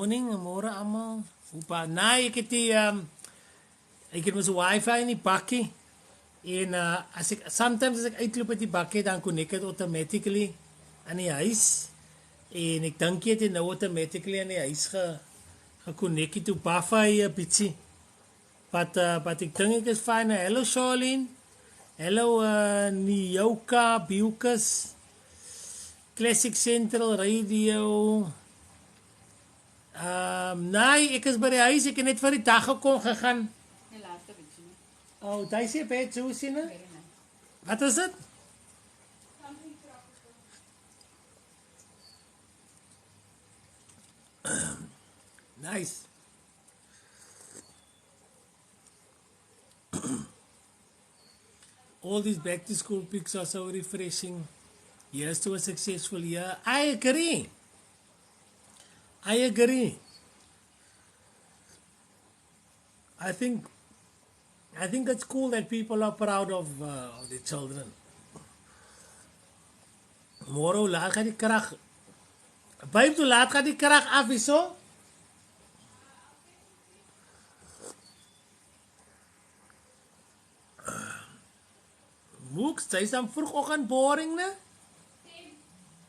Morning, môre almal. Opa, nee, ek het mos wifi in die bakkie. En sometimes as ek uitloop uit die bakkie, dan connect het automatically aan die huis. En ek dink jy het nou automatically aan die huis geconnect to Buffy bietjie. But ek dink ek is fine. Hello Charlene. Hello Nioka Biukas. Classic Central Radio. Nee, ek is by die huis. Ek het net vir die dag gegaan. Die laaste bietjie. Oh, daai se bed so sien. Wat is dit? Nice. All these back to school pics are so refreshing. Here's to a successful year. I agree. I think it's cool that people are proud of their children. Môre laat gaan die krag. Baie toe laat gaan die krag af hierso. Moeks, jy is dan vroegoggend boring, né?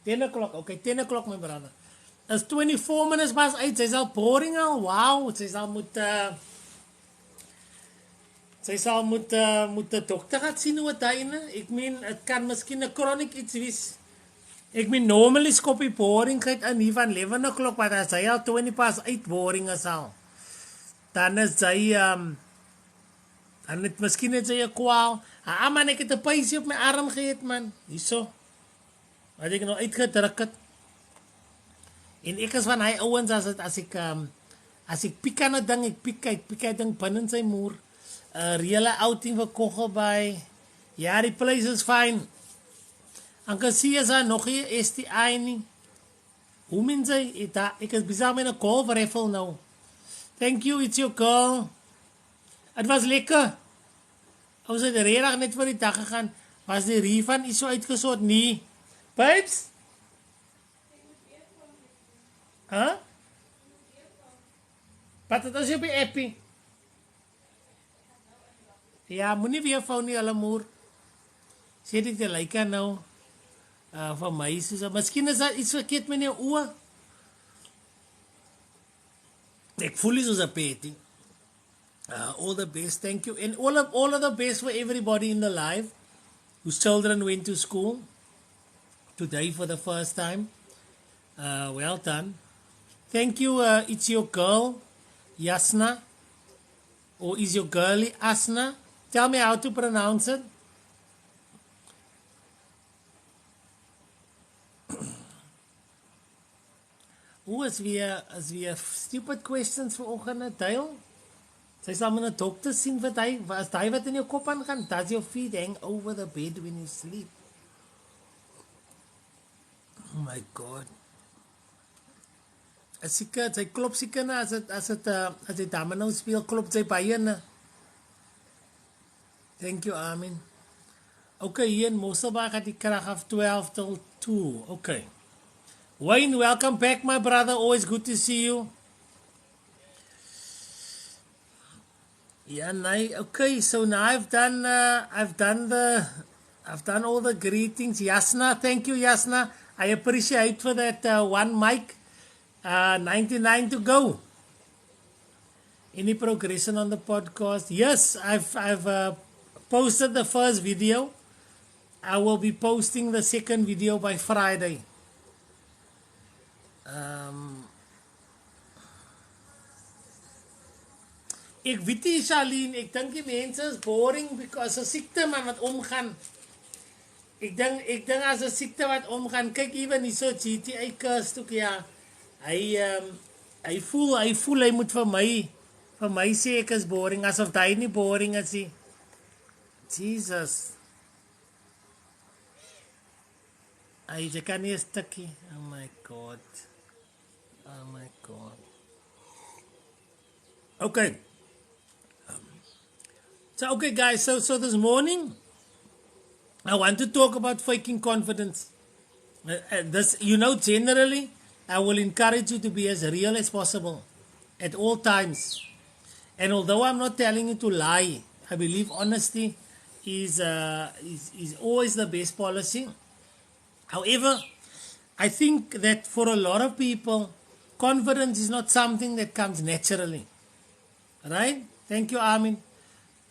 10 o'clock. Okay, 10 o'clock my brother. It's 24 minutes past 8. Sy sal boring al. Wow, sy sal moet die dokter gaan sien hoe dit hyne. Ek meen, dit kan miskien 'n chronic iets wees. Ek meen normally skop die boring uit in hier van 11 o'clock, maar as hy al 20 past 8 boring is al. Dan is hy dan het miskien net sy 'n kwaal. Man, ek het 'n pysie op my arm gehad, man. Hierso. Wat ek nou uitgedruk het. En ek is van hy ouens as ek piek aan 'n ding, ek piek ding binne sy moer. Reële outing vir Kogelby. Ja, die place is fine. Anke sien as nog hier STI nie. Hoe min sy ek is besig met 'n golf raffle nou. Thank you, it's your girl. Het was lekker. Ons het regtig net vir die dag gegaan. Was die refund is so uitgesort nie. Babes? Huh? Wat het as jy by appie? Ja, moenie weer foon nie, hulle moer. Sê dit jy lyk nou. Van my soos, miskien is daar iets verkeerd met jou oë. Ek voel nie soos 'n petty. All the best, thank you. And all of the best for everybody in the life whose children went to school today for the first time. Well done. Thank you, it's your girl, Yasna. Or is your girlie Asna? Tell me how to pronounce it. As we stupid questions vanoggend deel. Sy sal met 'n dokter sien wat hy wat in jou kop aangaan. Does your feet hang over the bed when you sleep? Oh my God. Sy klop seker na as hy domino speel, klop sy baie na. Thank you, Amen. Okay, hier in Mosselbaai gaat die krag af 12 till 2. Okay. Wayne, welcome back, my brother. Always good to see you. Yeah, nee, okay. So now I've done all the greetings. Yasna, thank you, Yasna. I appreciate for that one mic. 99 to go. Any progression on the podcast? Yes, I've posted the first video. I will be posting the second video by Friday. Ek weet nie, Charlene, ek dink die mense is boring because 'n siekte man wat omgaan. Ek dink as 'n siekte wat omgaan, kyk ewen hierso GTA curse toe ja. Hy voel hy moet vir my sê ek is boring asof hy nie boring is nie. Jesus. Jy kan nie 'n stukkie. Oh my God. Okay. So okay guys, so this morning I want to talk about faking confidence. This, generally I will encourage you to be as real as possible at all times. And although I'm not telling you to lie, I believe honesty is always the best policy. However, I think that for a lot of people, confidence is not something that comes naturally. Right? Thank you, Armin.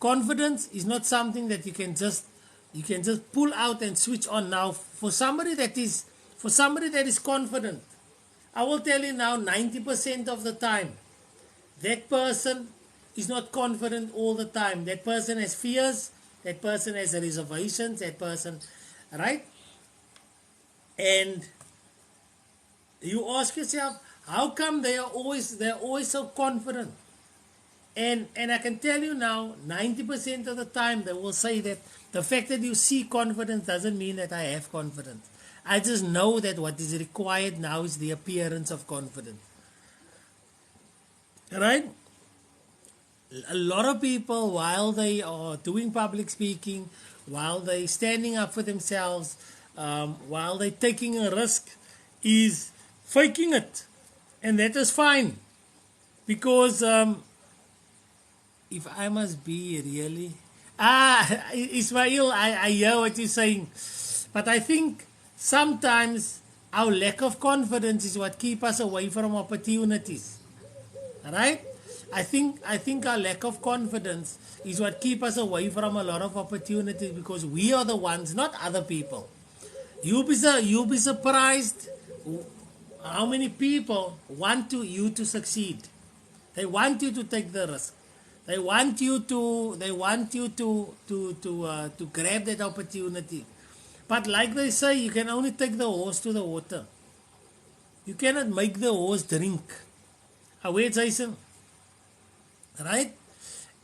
Confidence is not something that you can just pull out and switch on. Now, for somebody that is confident, I will tell you now, 90% of the time, that person is not confident all the time. That person has fears. That person has reservations. That person, right? And you ask yourself, how come they're always so confident? And I can tell you now, 90% of the time they will say that the fact that you see confidence doesn't mean that I have confidence. I just know that what is required now is the appearance of confidence. Right? A lot of people, while they are doing public speaking, while they standing up for themselves, while they taking a risk, is faking it. And that is fine. Because if I must be really... Ismail, I hear what you're saying. But I think sometimes our lack of confidence is what keeps us away from opportunities. Right? I think our lack of confidence is what keeps us away from a lot of opportunities, because we are the ones, not other people. You'll be surprised how many people want you to succeed. They want you to take the risk. They want you to grab that opportunity. But like they say, you can only take the horse to the water. You cannot make the horse drink. Wait, Jason. Right?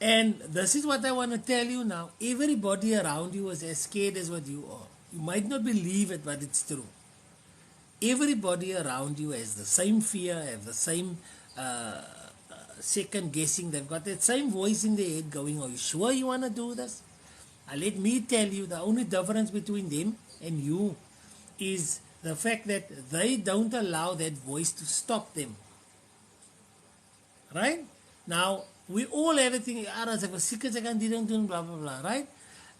And this is what I want to tell you now. Everybody around you is as scared as what you are. You might not believe it, but it's true. Everybody around you has the same fear, have the same second guessing. They've got that same voice in their head going, are you sure you want to do this? Let me tell you, the only difference between them and you is the fact that they don't allow that voice to stop them. Right? Now, we all have a thing, blah, blah, blah, right?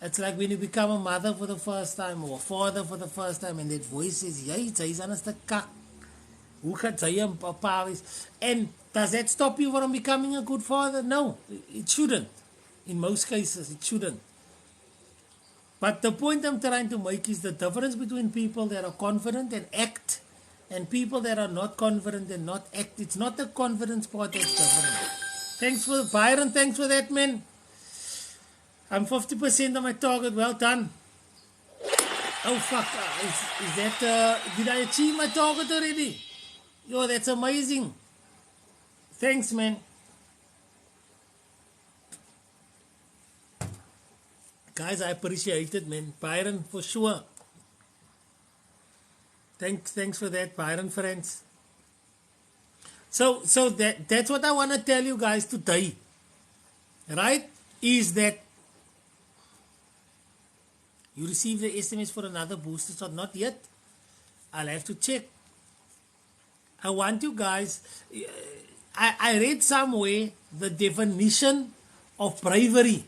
It's like when you become a mother for the first time or a father for the first time, and that voice says, "Jy is anders te kak. Hoe gaan jy 'n papa wees?" And does that stop you from becoming a good father? No, it shouldn't. In most cases, it shouldn't. But the point I'm trying to make is the difference between people that are confident and act and people that are not confident and not act. It's not the confidence part that's different. Thanks for Byron, thanks for that, man. I'm 50% of my target. Well done. Oh fuck, is that did I achieve my target already? Yo, that's amazing. Thanks, man. Guys, I appreciate it, man. Byron, for sure. Thanks for that, Byron, friends. So that's what I want to tell you guys today. Right? Is that you received the SMS for another booster shot? Not yet. I'll have to check. I want you guys... I read somewhere the definition of bravery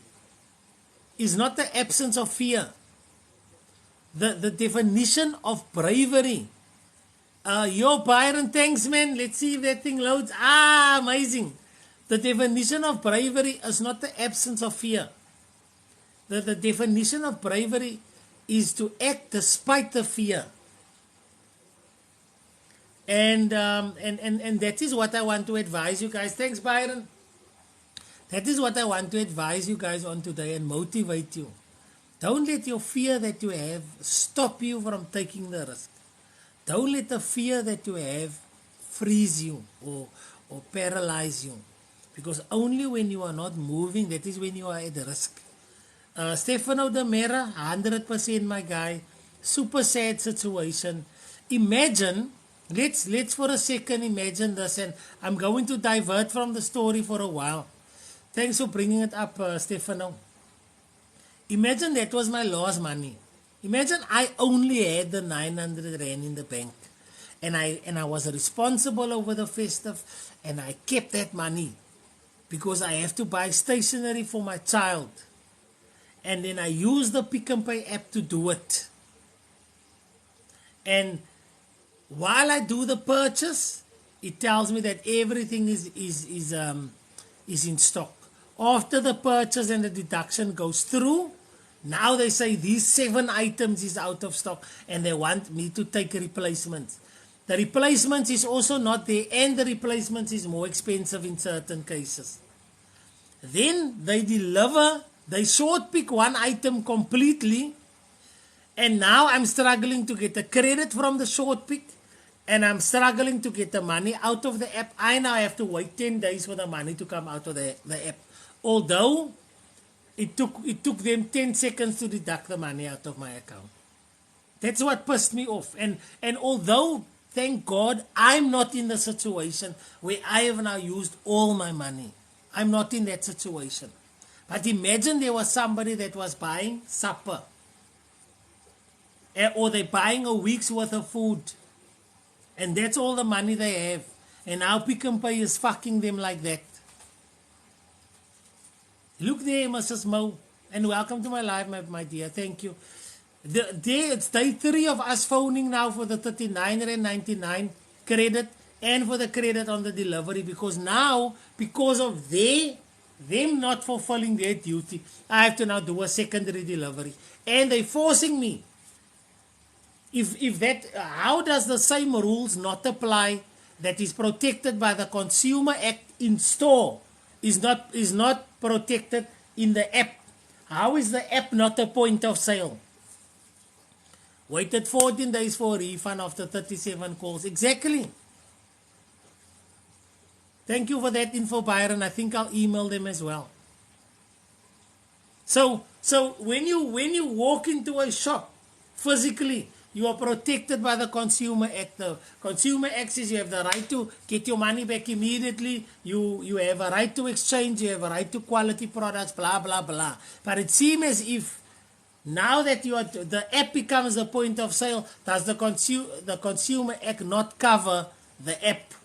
is not the absence of fear. The definition of bravery. Yo, Byron, thanks, man. Let's see if that thing loads. Amazing. The definition of bravery is not the absence of fear. The definition of bravery is to act despite the fear. And that is what I want to advise you guys. Thanks, Byron. That is what I want to advise you guys on today and motivate you. Don't let your fear that you have stop you from taking the risk. Don't let the fear that you have freeze you or paralyze you. Because only when you are not moving, that is when you are at risk. Stefano de Mera, 100% my guy. Super sad situation. Imagine, let's for a second imagine this, and I'm going to divert from the story for a while. Thanks for bringing it up, Stefano. Imagine that was my last money. Imagine I only had the 900 Rand in the bank. and I was responsible over the festive, and I kept that money because I have to buy stationery for my child, and then I use the Pick n Pay app to do it. And while I do the purchase, it tells me that everything is in stock. After the purchase and the deduction goes through, now they say these 7 items is out of stock and they want me to take replacements. The replacements is also not there, and the replacements is more expensive in certain cases. Then they deliver, they short pick one item completely, and now I'm struggling to get the credit from the short pick, and I'm struggling to get the money out of the app. I now have to wait 10 days for the money to come out of the app. Although it took them 10 seconds to deduct the money out of my account. That's what pissed me off. And although, thank God, I'm not in the situation where I have now used all my money. I'm not in that situation. But imagine there was somebody that was buying supper, or they're buying a week's worth of food, and that's all the money they have. And now Pick n Pay is fucking them like that. Look there, Mrs. Mo, and welcome to my live, my dear. Thank you. It's day 3 of us phoning now for the 39.99 credit and for the credit on the delivery, because now, because of them not fulfilling their duty, I have to now do a secondary delivery, and they're forcing me. If that, how does the same rules not apply that is protected by the Consumer Act in store is not protected in the app? How is the app not a point of sale? Waited 14 days for a refund after 37 calls. Exactly. Thank you for that info, Byron. I think I'll email them as well. So when you walk into a shop physically, you are protected by the Consumer Act. The Consumer Act says you have the right to get your money back immediately. You have a right to exchange. You have a right to quality products, blah, blah, blah. But it seems as if now that the app becomes the point of sale, does the Consumer Act not cover the app?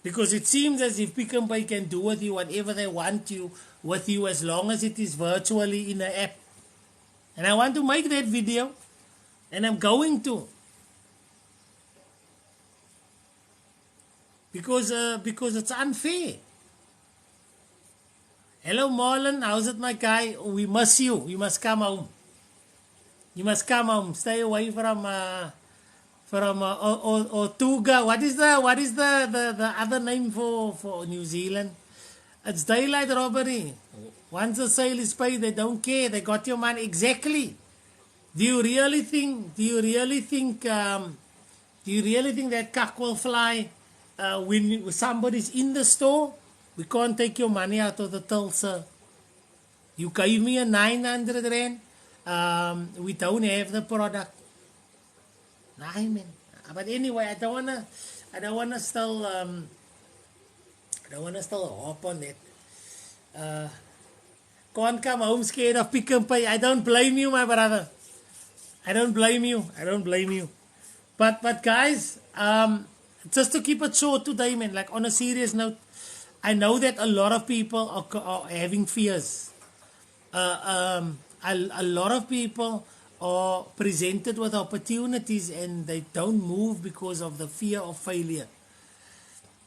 Because it seems as if Pick n Pay can do with you whatever they want with you as long as it is virtually in the app. And I want to make that video. And I'm going to, because it's unfair. Hello Marlon, how's it, my guy? We miss you. You must come home. You must come home. Stay away from Otuga. What is the other name for New Zealand? It's daylight robbery. Once the sale is paid, they don't care. They got your money. Exactly. Do you really think that cock will fly when somebody's in the store? We can't take your money out of the till, sir. You gave me a 900 rand. We don't have the product. Nah, man. But anyway, I don't wanna still hop on that. Can't come home scared of Pick n Pay. I don't blame you, my brother. I don't blame you. But guys, just to keep it short today, man, like on a serious note, I know that a lot of people are having fears. A lot of people are presented with opportunities and they don't move because of the fear of failure.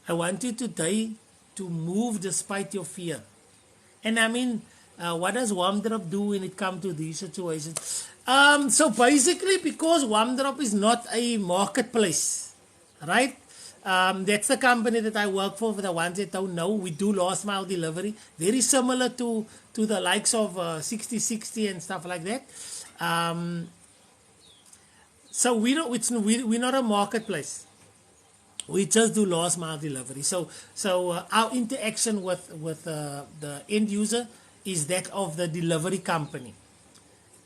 I want you today to move despite your fear. And I mean, what does Warmdrop do when it comes to these situations? So basically, because Warmdrop is not a marketplace, right? That's the company that I work for the ones that don't know. We do last mile delivery, very similar to the likes of 6060 and stuff like that. So we're not a marketplace. We just do last mile delivery. So our interaction with the end user is that of the delivery company.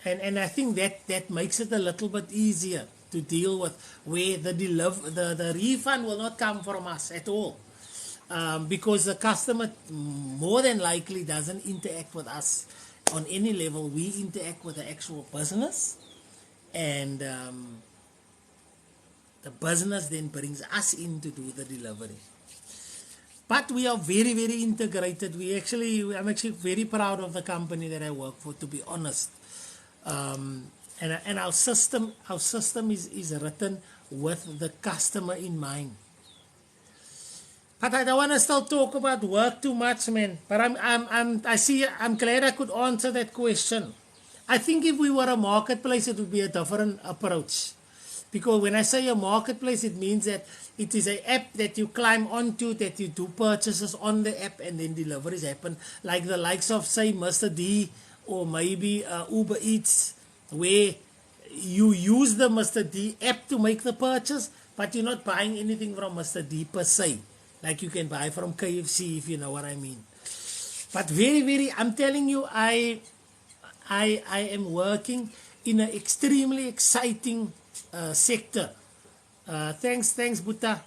And I think that makes it a little bit easier to deal with, where the refund will not come from us at all, because the customer more than likely doesn't interact with us on any level. We interact with the actual business, and The business then brings us in to do the delivery. But we are very, very integrated. I'm actually very proud of the company that I work for, to be honest. And our system is written with the customer in mind. But I don't want to still talk about work too much, man. But I'm glad I could answer that question. I think if we were a marketplace, it would be a different approach. Because when I say a marketplace, it means that it is an app that you climb onto, that you do purchases on the app, and then deliveries happen. Like the likes of, say, Mr. D, or maybe Uber Eats, where you use the Mr. D app to make the purchase, but you're not buying anything from Mr. D per se, like you can buy from KFC, if you know what I mean. But very, very, I'm telling you, I am working in an extremely exciting sector. Thanks, Buddha,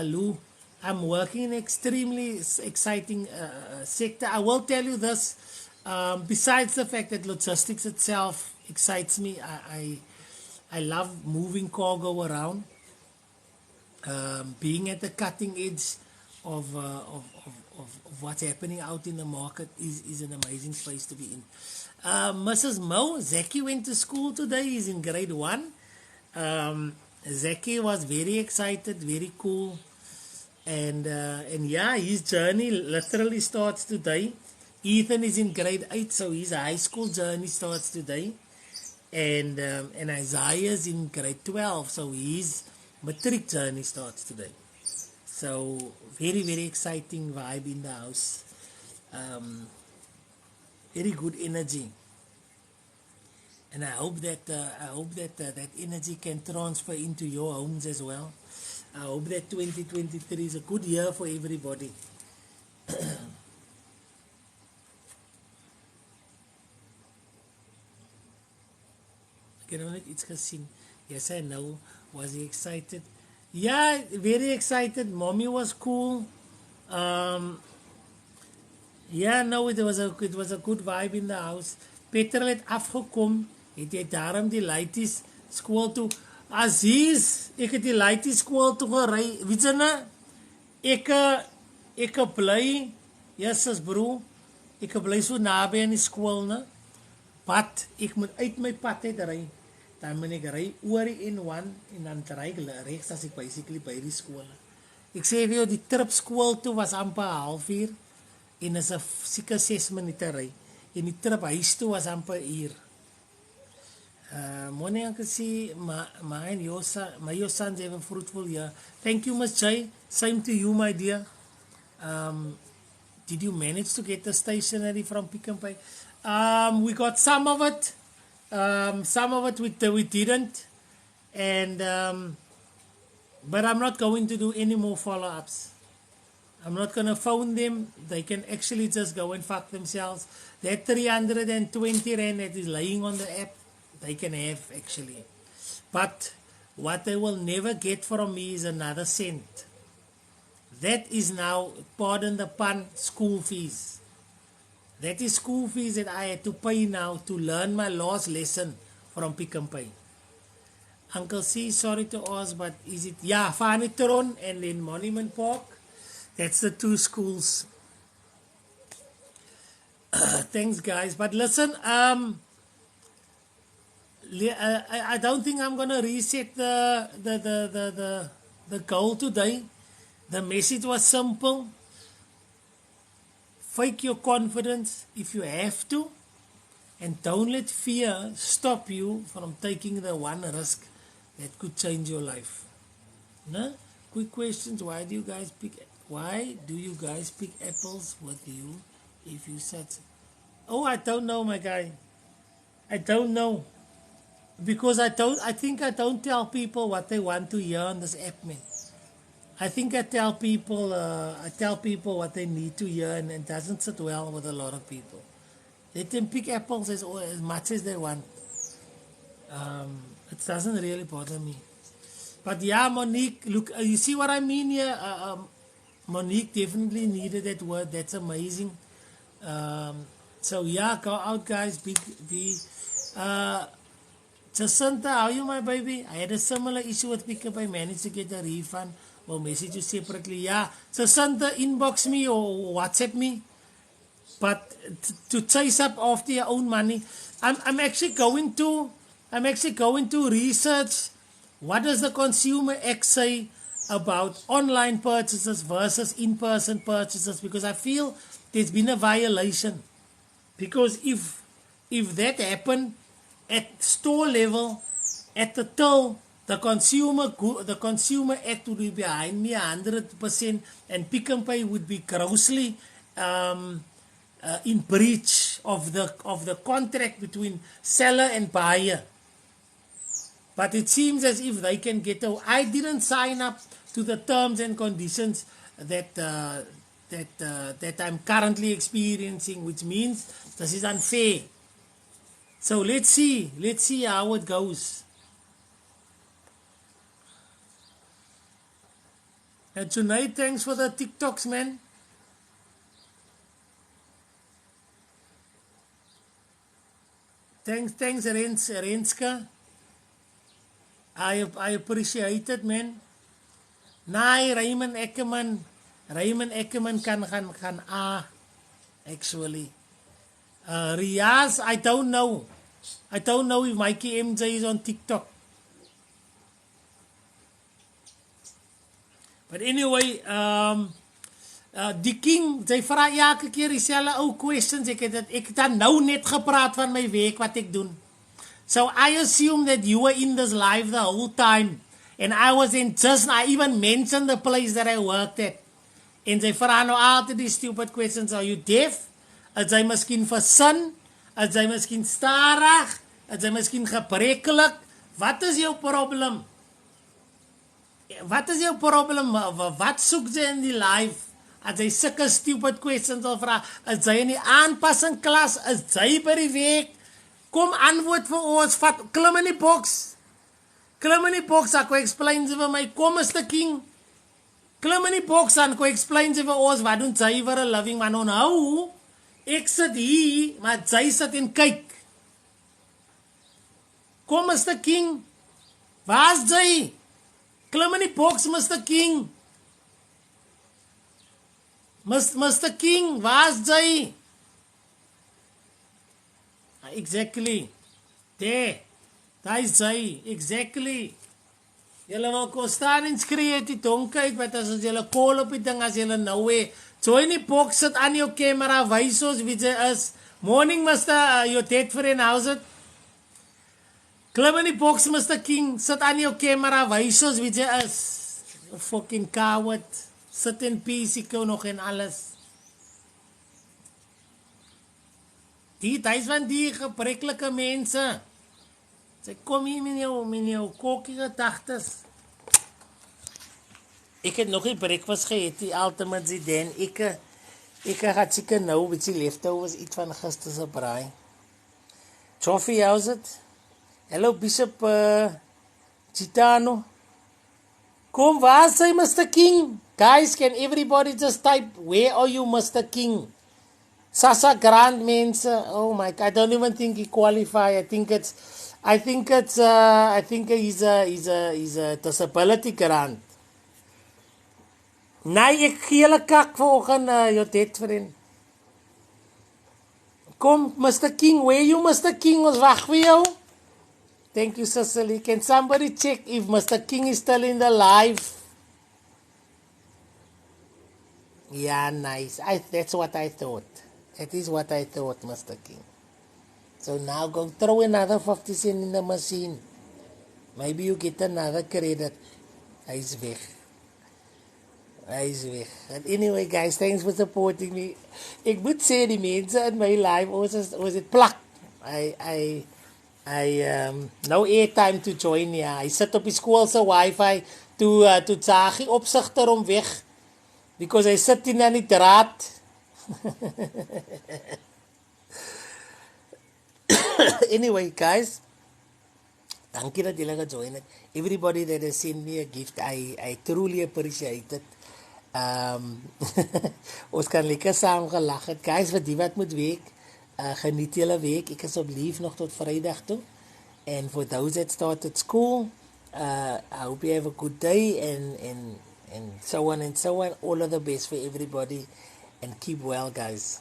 Lou. I'm working in an extremely exciting sector. I will tell you this. Besides the fact that logistics itself excites me, I love moving cargo around. Being at the cutting edge of what's happening out in the market is an amazing space to be in. Mrs. Mo, Zaki went to school today. He's in grade 1. Zaki was very excited, very cool. And yeah, his journey literally starts today. Ethan is in grade 8, so his high school journey starts today. And Isaiah is in grade 12, so his matric journey starts today. So very, very exciting vibe in the house. Very good energy. And I hope that that energy can transfer into your homes as well. I hope that 2023 is a good year for everybody. Ek het nog net iets gesien. Yes, I know. Was he excited? Yeah, very excited. Mommy was cool. Yeah, no, it was a good vibe in the house. Petrol het afgekom. Het jy daarom die laities skool toe. Aziz, ek het die laities skool toe gery. Weet jy nou? Ek bly, yes bro. Ek bly so naby aan die skool, né? Pad, ek moet uit my pad uit ry. Dan moet ek ry oor die N1 en dan ry ek regs as ek basically by die skool. Ek sê vir jou, die trip skool toe was amper 1/2 uur en is 'n seker 6 minute ry. En die trip huis toe was amper 1 uur. Morning, Uncle C. My and your sons have a fruitful year. Thank you, Miss J. Same to you, my dear. Did you manage to get the stationery from Pick n Pay? We got some of it. Some of it we didn't. And but I'm not going to do any more follow-ups. I'm not going to phone them. They can actually just go and fuck themselves. That 320 Rand that is laying on the app, they can have actually. But what they will never get from me is another cent. That is now, pardon the pun, school fees. That is school fees that I had to pay now to learn my last lesson from Pick n Pay. Uncle C, sorry to ask, but is it, yeah, Fanitron and then Monument Park. That's the 2 schools. Thanks, guys. But listen, I don't think I'm gonna reset the goal today. The message was simple. Fake your confidence if you have to, and don't let fear stop you from taking the one risk that could change your life. No? Quick questions. Why do you guys pick apples with you if you said? Oh, I don't know, my guy. I don't know. Because I think I don't tell people what they want to hear on this app, man. I think I tell people what they need to hear, and it doesn't sit well with a lot of people. Let them pick apples as much as they want. It doesn't really bother me. But yeah, Monique, look, you see what I mean here? Monique definitely needed that word. That's amazing. So yeah, go out, guys. Jacinta, how are you, my baby? I had a similar issue with pickup. I managed to get a refund. We'll message you separately. Yeah, Jacinta, inbox me or WhatsApp me. But to chase up after your own money, I'm actually going to research what does the Consumer Act say about online purchases versus in-person purchases, because I feel there's been a violation. Because if that happened at store level, at the till, the consumer act would be behind me 100%, and Pick n Pay would be grossly in breach of the contract between seller and buyer. But it seems as if they can get away. I didn't sign up to the terms and conditions that I'm currently experiencing, which means this is unfair. So let's see how it goes. And tonight, thanks for the TikToks, man. Thanks, Renska. I appreciate it, man. Nee, Raymond Ackerman kan actually. Riaz, I don't know if Mikey MJ is on TikTok. But anyway, die King, sy vra elke keer dieselfde ou questions. Ek het dan nou net gepraat van my werk wat ek doen. So I assume that you were in this live the whole time. And I even mentioned the place that I worked at. En sy vra nou altyd die stupid questions. Are you deaf? Is jy miskien versin? Is jy miskien starig? Is jy miskien gebrekkelijk? Wat is jou probleem? Wat is jou probleem? Wat soek jy in die live? As jy sulke stupid questions wil vra, is jy in die aanpassing klas? Is jy by die werk? Kom antwoord vir ons, klim in die box. Klim in die box, ek wil explain vir my, kom Mr. King. Klim in die box en ek explain vir ons, wat doen jy vir 'n living man? Nou, ek sit hier, maar jy sit en kyk. Kom Mr. King, waar is jy? Klim in die box, Mr. King. Mr. King, waar is jy? Exactly. There is jy. Exactly. Julle wil kon staan en skree uit die donkerheid, wat as julle call op die ding, as julle nou join die box, sit aan jou camera, wys ons wie jy is. Morning, Mr. Your dead friend, how's it? Klim in die box, Mr. King, sit aan jou camera, wys ons wie jy is. You fucking coward. Sit in peace, ek nog en alles. Die is van die gebreklike mense. Sy kom hier met jou kokkie gedagtes. Ek het nog nie breakfast geëet, die ultimate Zidane. Ek gaan seker nou met die leftovers iets van gister se braai. Choffie, how's it? Hello, Bishop Gitano. Kom, waar is hy, Mr. King? Guys, can everybody just type, where are you, Mr. King? Sasa Grant means, oh my God, I don't even think he qualify. I think he's a disability grant. Nee, ek gee hulle kak vanoggend, your dead friend. Kom, Mr. King, where you, Mr. King? Ons wag vir jou. Thank you, Cecily. Can somebody check if Mr. King is still in the live? Yeah, nice. That's what I thought. That is what I thought, Mr. King. So now go throw another 50 cents in the machine. Maybe you get another credit. Hij is weg. But anyway, guys, thanks for supporting me. Ik moet sê, die mense in my live, was het plak. No airtime to join, ja. Hy sit op die skoolse wifi, toe zaag hy opsigter om weg. Because hy sit hier aan die draad. Anyway, guys, dankie dat julle gejoin het. Everybody that has sent me a gift, I truly appreciate it. Ons kan lekker saam gelag het. Guys, vir die wat moet week, geniet julle week. Ek is op lief nog tot Vrydag toe. And for those that started school, I hope you have a good day and so on and so on. All of the best for everybody and keep well, guys.